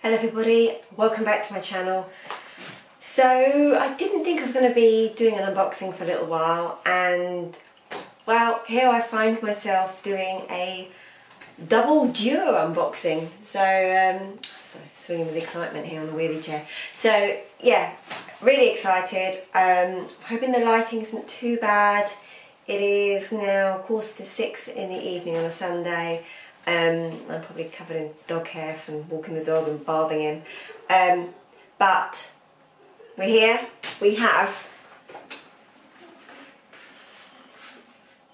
Hello everybody, welcome back to my channel. So I didn't think I was going to be doing an unboxing for a little while, and well, here I find myself doing a double Dior unboxing. So swinging with excitement here on the wheelie chair. So yeah, really excited. Hoping the lighting isn't too bad. It is now 5:45 in the evening on a Sunday. I'm probably covered in dog hair from walking the dog and bathing him. But we're here. We have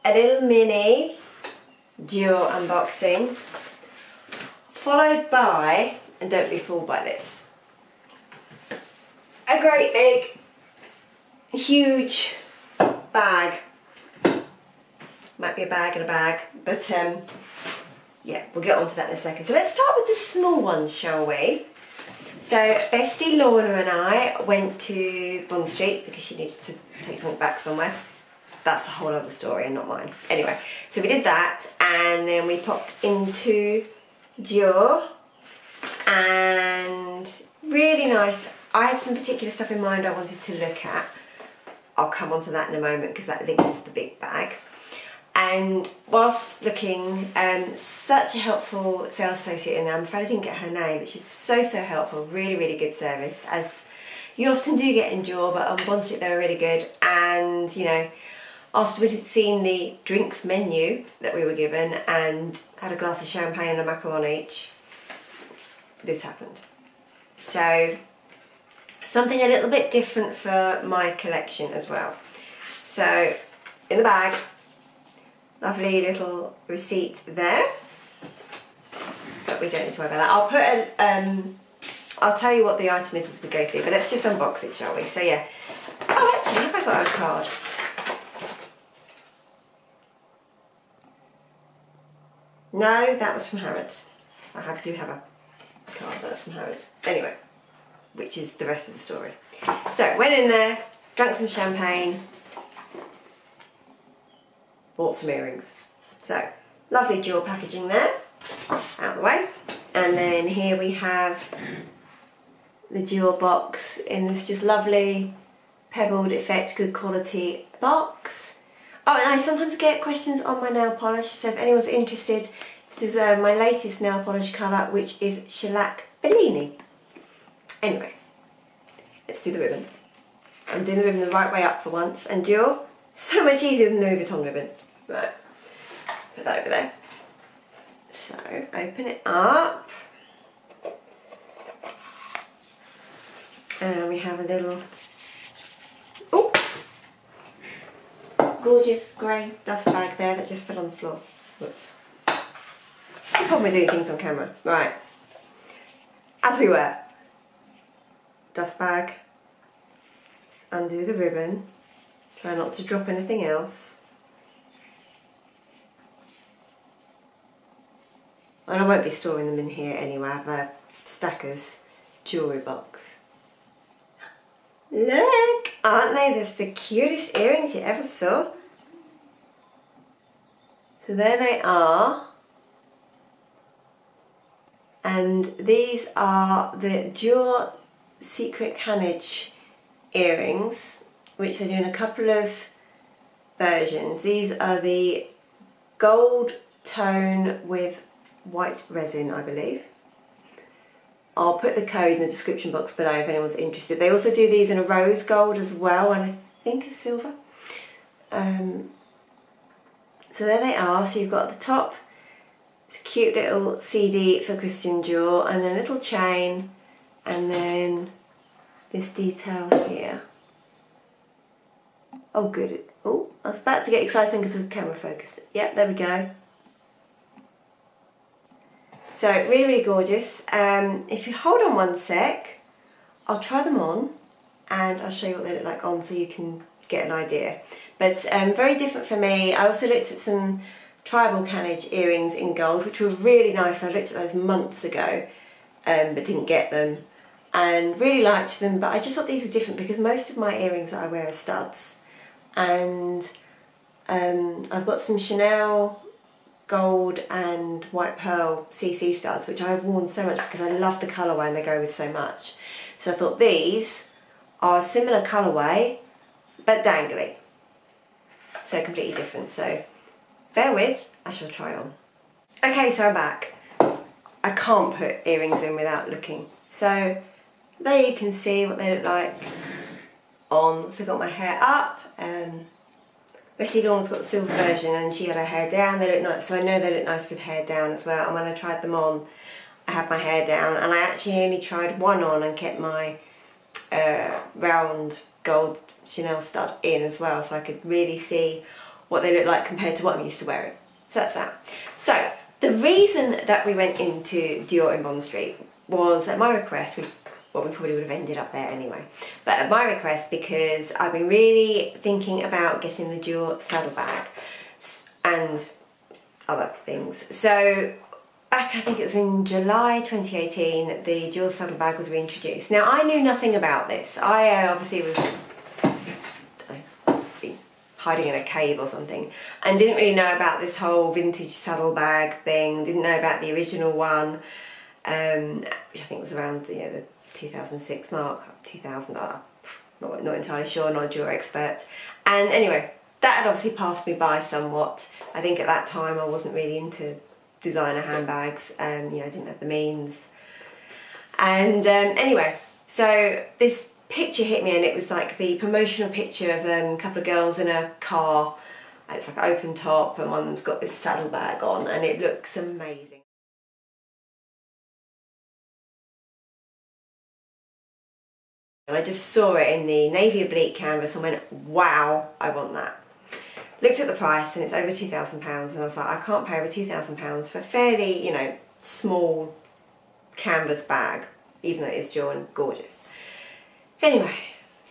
a little mini Dior unboxing, followed by, and don't be fooled by this, a great big, huge bag. Might be a bag and a bag, but yeah, we'll get onto that in a second. So let's start with the small ones, shall we? So Bestie Lorna and I went to Bond Street because she needs to take something back somewhere. That's a whole other story and not mine. Anyway, so we did that, and then we popped into Dior, and really nice. I had some particular stuff in mind I wanted to look at. I'll come on to that in a moment because that links to the big bag. And whilst looking, such a helpful sales associate in there. I'm afraid I didn't get her name, but she's so helpful. Really good service, as you often do get in Dior, but on Bond Street they were really good. And you know, after we'd seen the drinks menu that we were given and had a glass of champagne and a macaron each, this happened. So something a little bit different for my collection as well. So in the bag, lovely little receipt there, but we don't need to worry about that. I'll put I'll tell you what the item is as we go through, but let's just unbox it, shall we? So yeah. Oh, actually, have I got a card? No, that was from Harrods. I do have a card, that's from Harrods. Anyway, which is the rest of the story. So, went in there, drank some champagne, bought some earrings. So, lovely Dior packaging there, out of the way. And then here we have the Dior box in this just lovely pebbled effect, good quality box. Oh, and I sometimes get questions on my nail polish, so if anyone's interested, this is my latest nail polish colour, which is Shellac Bellini. Anyway, let's do the ribbon. I'm doing the ribbon the right way up for once, and Dior, so much easier than the Louis Vuitton ribbon. Right, put that over there. So, open it up. And we have a little, oh, gorgeous grey dust bag there that just fell on the floor. Whoops. It's the problem with doing things on camera. Right, as we were. Dust bag. Undo the ribbon. Try not to drop anything else. And I won't be storing them in here anyway. I have a Stackers jewellery box. Look! Aren't they just the cutest earrings you ever saw? So there they are. And these are the Dior Secret Canage earrings, which they do in a couple of versions. These are the gold tone with white resin, I believe. I'll put the code in the description box below if anyone's interested. They also do these in a rose gold as well, and I think a silver. So there they are. So you've got at the top, it's a cute little CD for Christian Dior, and then a little chain, and then this detail here. Oh good. Oh, I was about to get excited because the camera focused. Yep, there we go. So really gorgeous. If you hold on one sec, I'll try them on and I'll show you what they look like on so you can get an idea. But very different for me. I also looked at some tribal canage earrings in gold, which were really nice. I looked at those months ago, but didn't get them, and really liked them. But I just thought these were different because most of my earrings that I wear are studs, and I've got some Chanel gold and white pearl CC studs, which I've worn so much because I love the colourway and they go with so much. So I thought these are a similar colourway but dangly, so completely different. So bear with, I shall try on. Okay, so I'm back. I can't put earrings in without looking. So there you can see what they look like on. So I've got my hair up. Bessie Dawn's got the silver version and she had her hair down. They look nice, so I know they look nice with hair down as well. And when I tried them on, I had my hair down, and I actually only tried one on and kept my round gold Chanel stud in as well, so I could really see what they look like compared to what I'm used to wearing. So that's that. So the reason that we went into Dior in Bond Street was at my request. Well, we probably would have ended up there anyway, but at my request, because I've been really thinking about getting the Dior saddlebag and other things. So back, I think it was in July 2018, the Dior saddlebag was reintroduced. Now, I knew nothing about this. I obviously was hiding in a cave or something and didn't really know about this whole vintage saddlebag thing, didn't know about the original one, which I think was around, you know, the 2006 mark, 2000, not entirely sure, not a Dior expert. And anyway, that had obviously passed me by somewhat. I think at that time I wasn't really into designer handbags, you know, I didn't have the means. And anyway, so this picture hit me, and it was like the promotional picture of a couple of girls in a car, and it's like an open top, and one of them's got this saddlebag on, and it looks amazing. And I just saw it in the navy oblique canvas and went, wow, I want that. Looked at the price and it's over £2,000, and I was like, I can't pay over £2,000 for a fairly, you know, small canvas bag, even though it is Dior and gorgeous. Anyway,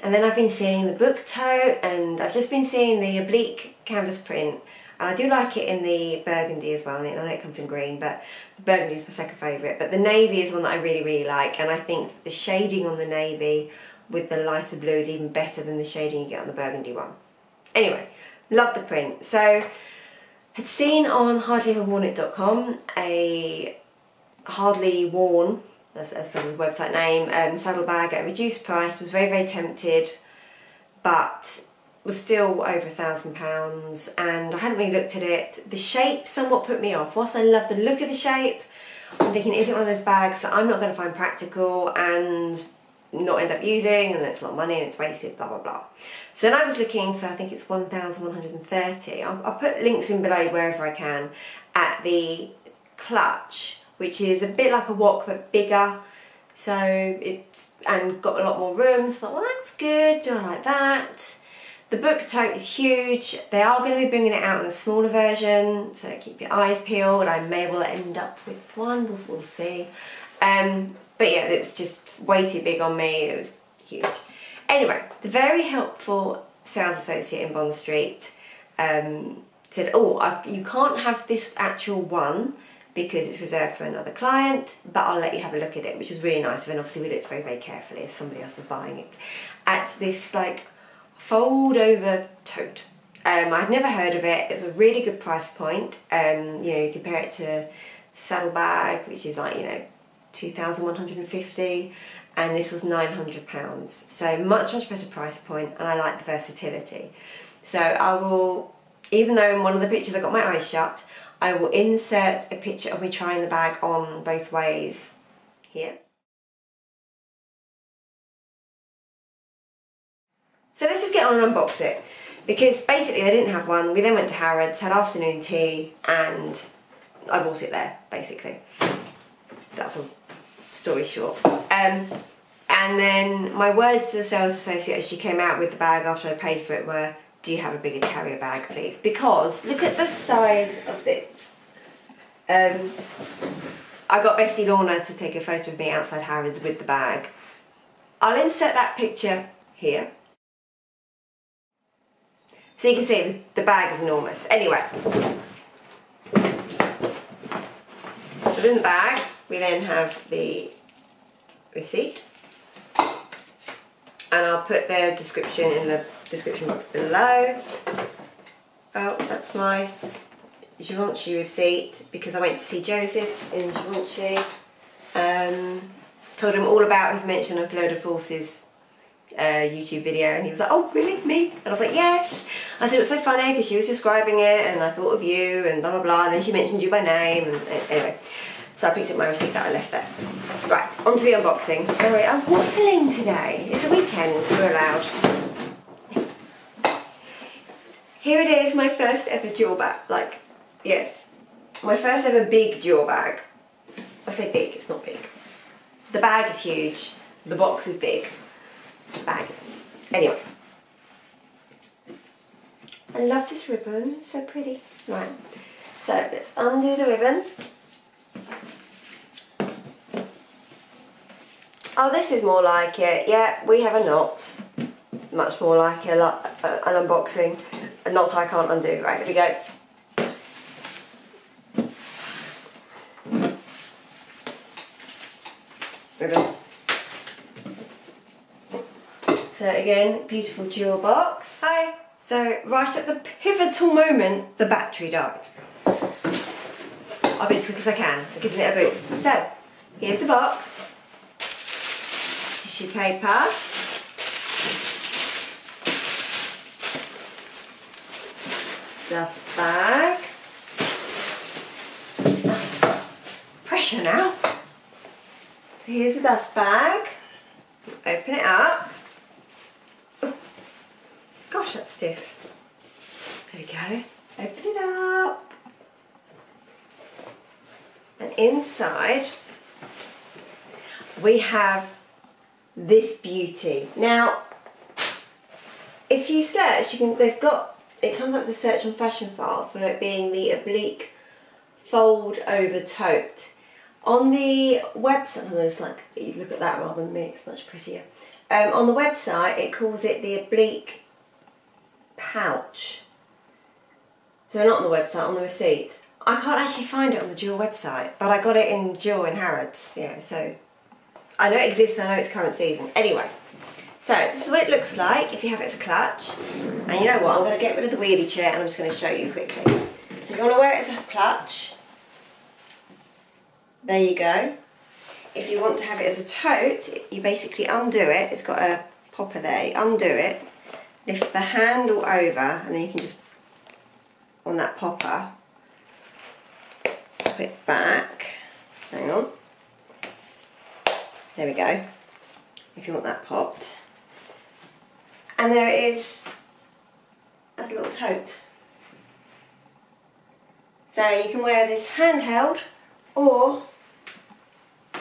and then I've been seeing the book tote, and I've just been seeing the oblique canvas print, and I do like it in the burgundy as well. I know it comes in green, but the burgundy is my second favourite, but the navy is one that I really, really like, and I think the shading on the navy with the lighter blue is even better than the shading you get on the burgundy one. Anyway, love the print. So, had seen on hardlyeverwornit.com a hardly worn, as per the website name, saddlebag at a reduced price. Was very, very tempted, but was still over £1,000, and I hadn't really looked at it. The shape somewhat put me off. Whilst I love the look of the shape, I'm thinking, is it one of those bags that I'm not going to find practical and not end up using, and it's a lot of money and it's wasted, blah blah blah. So then I was looking for, I think it's 1,130. I'll put links in below wherever I can, at the clutch, which is a bit like a wok but bigger. So it's, and got a lot more room. So I thought, well, that's good. Do I like that? The book tote is huge. They are going to be bringing it out in a smaller version, so keep your eyes peeled. I may well end up with one. We'll see. But yeah, it was just way too big on me. It was huge. Anyway, the very helpful sales associate in Bond Street said, oh, you can't have this actual one because it's reserved for another client, but I'll let you have a look at it, which is really nice. And obviously we looked very, very carefully as somebody else was buying it, at this like fold over tote. I'd never heard of it. It's a really good price point. You know, you compare it to saddlebag, which is like, you know, 2,150, and this was £900. So much better price point, and I like the versatility. So I will, even though in one of the pictures I got my eyes shut, I will insert a picture of me trying the bag on both ways here. So let's just get on and unbox it, because basically they didn't have one. We then went to Harrods, had afternoon tea, and I bought it there, basically. That's a story short. And then my words to the sales associate as she came out with the bag after I paid for it were, do you have a bigger carrier bag, please? Because look at the size of this. I got Bessie Lorna to take a photo of me outside Harrods with the bag. I'll insert that picture here. So you can see the bag is enormous. Anyway, within the bag we then have the receipt, and I'll put the description in the description box below. Oh, that's my Givenchy receipt because I went to see Joseph in Givenchy. Told him all about his mention of Fleur de Force's YouTube video, and he was like, oh really, me? And I was like, yes. I said it was so funny because she was describing it and I thought of you and blah blah blah, and then she mentioned you by name, and anyway, so I picked up my receipt that I left there. Right, on to the unboxing. Sorry, I'm waffling today. It's a weekend, we're allowed. Here it is, my first ever Dior bag. Like, yes, my first ever big Dior bag. I say big, it's not big. The bag is huge, the box is big. The bag isn't. Anyway. I love this ribbon, it's so pretty. Right, so let's undo the ribbon. Oh, this is more like it. Yeah, we have a knot. Much more like an unboxing. A knot I can't undo. Right, here we go. Ribbon. So again, beautiful Dior box. Hi. So right at the pivotal moment, the battery died. I'll be as quick as I can. I'm giving it a boost. So here's the box. Tissue paper. Dust bag. Pressure now. So here's the dust bag. Open it up. Oh, gosh, that's stiff. There we go. Open it up. And inside we have this beauty. Now, if you search, it comes up with a search on Fashion File for it being the Oblique fold over tote. On the website, almost like you look at that rather than me, it's much prettier. On the website it calls it the Oblique pouch. So not on the website, on the receipt. I can't actually find it on the Dior website, but I got it in Dior in Harrods, yeah, so I know it exists, I know it's current season. Anyway, so this is what it looks like if you have it as a clutch. And you know what, I'm going to get rid of the wheelie chair and I'm just going to show you quickly. So you want to wear it as a clutch. There you go. If you want to have it as a tote, you basically undo it. It's got a popper there. You undo it, lift the handle over, and then you can just, on that popper, pop it back. Hang on. There we go. If you want that popped. And there it is as a little tote. So you can wear this handheld, or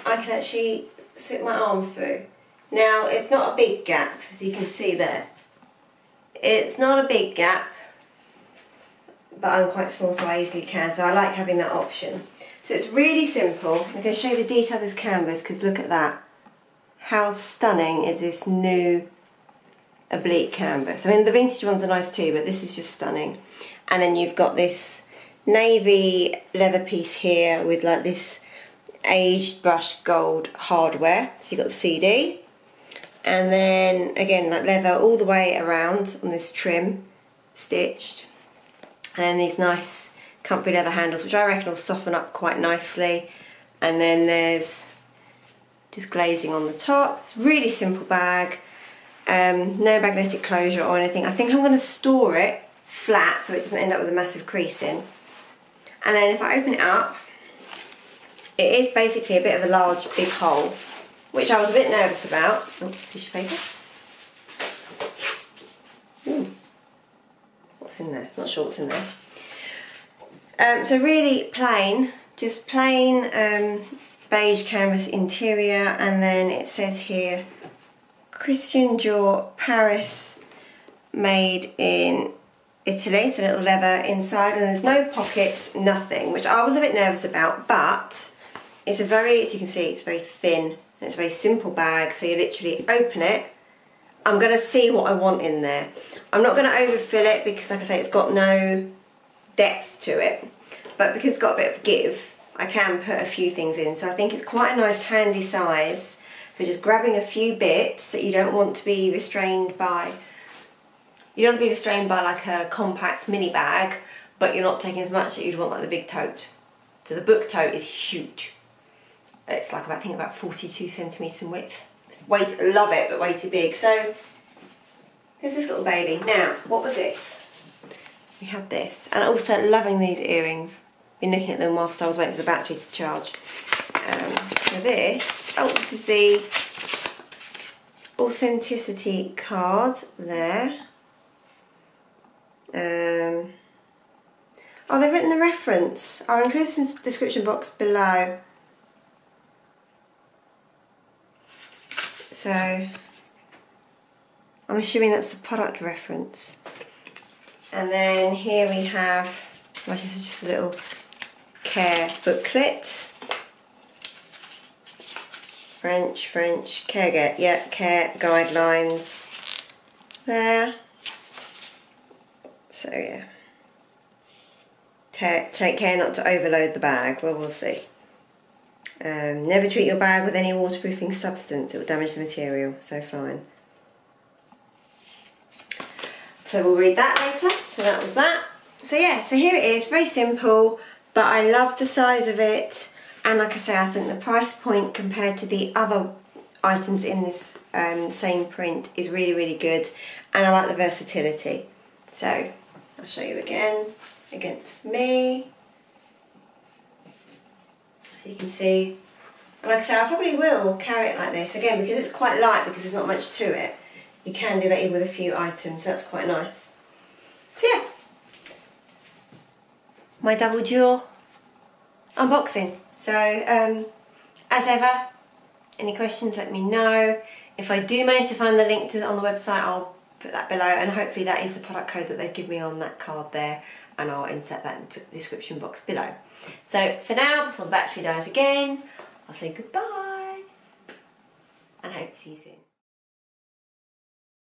I can actually slip my arm through. Now, it's not a big gap, as you can see there. It's not a big gap, but I'm quite small, so I easily can, so I like having that option. So it's really simple. I'm going to show you the detail of this canvas, because look at that. How stunning is this new Oblique canvas? I mean, the vintage ones are nice too, but this is just stunning. And then you've got this navy leather piece here with like this aged brushed gold hardware. So you've got the CD, and then again like leather all the way around on this trim, stitched, and then these nice comfy leather handles, which I reckon will soften up quite nicely. And then there's just glazing on the top. It's a really simple bag, no magnetic closure or anything. I think I'm going to store it flat so it doesn't end up with a massive creasing. And then if I open it up, it is basically a bit of a large big hole, which I was a bit nervous about. Oh, tissue paper. Ooh. What's in there? Not sure what's in there. So really plain, just plain beige canvas interior, and then it says here Christian Dior Paris, made in Italy. It's a little leather inside, and there's no pockets, nothing, which I was a bit nervous about, but it's a very, as you can see, it's very thin, and it's a very simple bag, so you literally open it. I'm going to see what I want in there. I'm not going to overfill it because, like I say, it's got no depth to it, but because it's got a bit of give, I can put a few things in. So I think it's quite a nice handy size for just grabbing a few bits that you don't want to be restrained by. You don't want to be restrained by like a compact mini bag, but you're not taking as much that you'd want like the big tote. So the book tote is huge. It's like about, I think about 42 centimetres in width. Love it, but way too big. So there's this little baby. Now, what was this? We had this, and also loving these earrings. Been looking at them whilst I was waiting for the battery to charge. So this, this is the authenticity card there. They've written the reference. I'll include this in the description box below. So I'm assuming that's the product reference. And then here we have, this is just a little care booklet. French, care guidelines there. So yeah. Take care not to overload the bag. Well, we'll see. Never treat your bag with any waterproofing substance, it will damage the material, so fine. So we'll read that later. So that was that. So yeah, so here it is, very simple, but I love the size of it, and like I say, I think the price point compared to the other items in this same print is really, really good, and I like the versatility. So I'll show you again against me. So you can see, and like I say, I probably will carry it like this again because it's quite light, because there's not much to it. You can do that even with a few items, so that's quite nice. So yeah, my double jaw unboxing. So as ever, any questions, let me know. If I do manage to find the link to on the website, I'll put that below, and hopefully that is the product code that they've given me on that card there, and I'll insert that into the description box below. So for now, before the battery dies again, I'll say goodbye, and I hope to see you soon.